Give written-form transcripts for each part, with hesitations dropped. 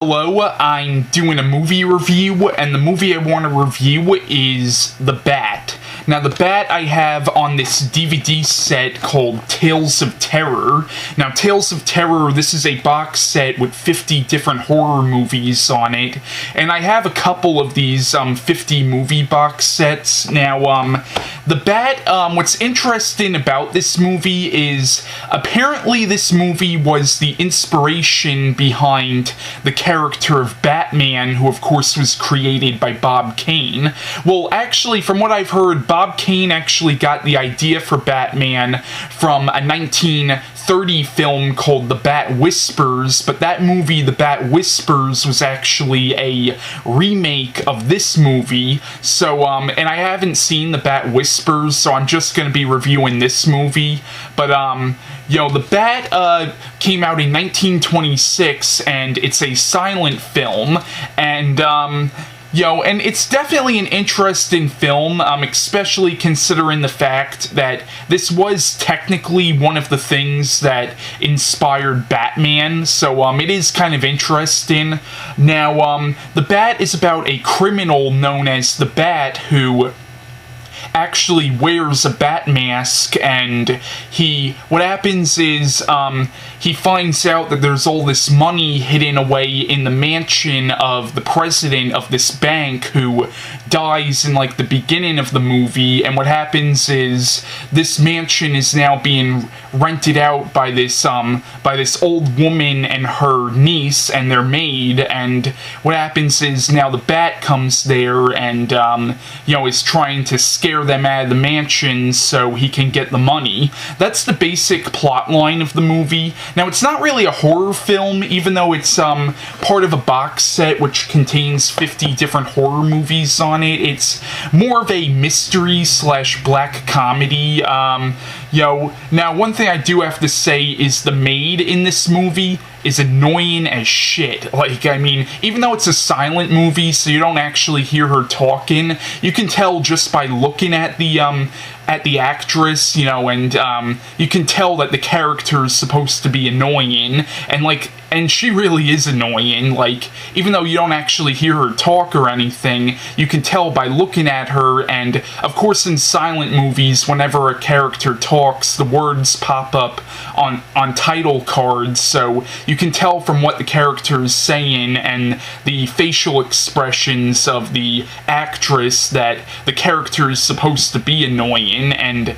Hello, I'm doing a movie review, and the movie I want to review is The Bat. Now, The Bat I have on this DVD set called Tales of Terror. Now, Tales of Terror, this is a box set with 50 different horror movies on it, and I have a couple of these 50 movie box sets. Now, The Bat, what's interesting about this movie is apparently this movie was the inspiration behind the character of Batman, who of course was created by Bob Kane. Well, actually, from what I've heard, Bob Kane actually got the idea for Batman from a 1930 film called The Bat Whispers, but that movie, The Bat Whispers, was actually a remake of this movie. So, and I haven't seen The Bat Whispers, so I'm just gonna be reviewing this movie. But, The Bat came out in 1926, and it's a silent film, and, and it's definitely an interesting film, especially considering the fact that this was technically one of the things that inspired Batman, so, it is kind of interesting. Now, The Bat is about a criminal known as The Bat who actually wears a bat mask, and what happens is, he finds out that there's all this money hidden away in the mansion of the president of this bank, who dies in, like, the beginning of the movie, and what happens is, this mansion is now being rented out by this old woman and her niece and their maid, and what happens is, now the Bat comes there and, is trying to scare them out of the mansion so he can get the money. That's the basic plot line of the movie. Now, it's not really a horror film, even though it's part of a box set which contains 50 different horror movies on it. It's more of a mystery / black comedy. Now, one thing I do have to say is the maid in this movie is annoying as shit. Like, I mean, even though it's a silent movie, so you don't actually hear her talking, you can tell just by looking at the actress, and you can tell that the character is supposed to be annoying, and she really is annoying. Like, even though you don't actually hear her talk or anything, you can tell by looking at her, and of course in silent movies, whenever a character talks, the words pop up on title cards, so you can tell from what the character is saying and the facial expressions of the actress that the character is supposed to be annoying, and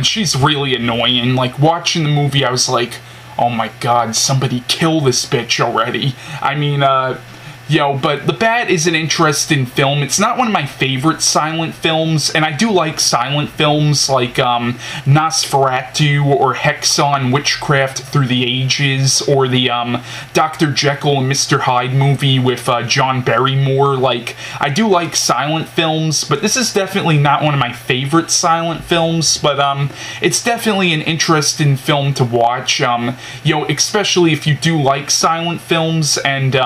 she's really annoying. Like, watching the movie, I was like, oh my god, somebody kill this bitch already. I mean, but The Bat is an interesting film. It's not one of my favorite silent films, and I do like silent films like Nosferatu or Hexon Witchcraft Through the Ages, or the Dr. Jekyll and Mr. Hyde movie with John Barrymore. Like, I do like silent films, but this is definitely not one of my favorite silent films, but it's definitely an interesting film to watch, especially if you do like silent films, and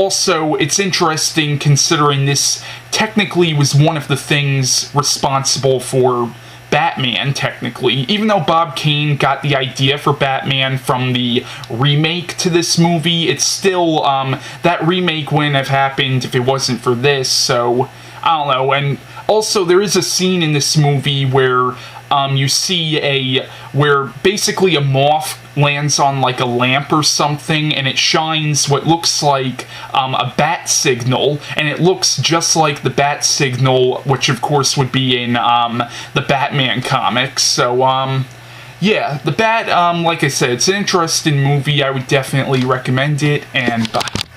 also, it's interesting considering this technically was one of the things responsible for Batman, technically. Even though Bob Kane got the idea for Batman from the remake to this movie, it's still, that remake wouldn't have happened if it wasn't for this, so, I don't know. And also, there is a scene in this movie where you see where basically a moth lands on like a lamp or something, and it shines what looks like a bat signal, and it looks just like the bat signal, which of course would be in the Batman comics. So yeah, The Bat, like I said, it's an interesting movie. I would definitely recommend it, and bye.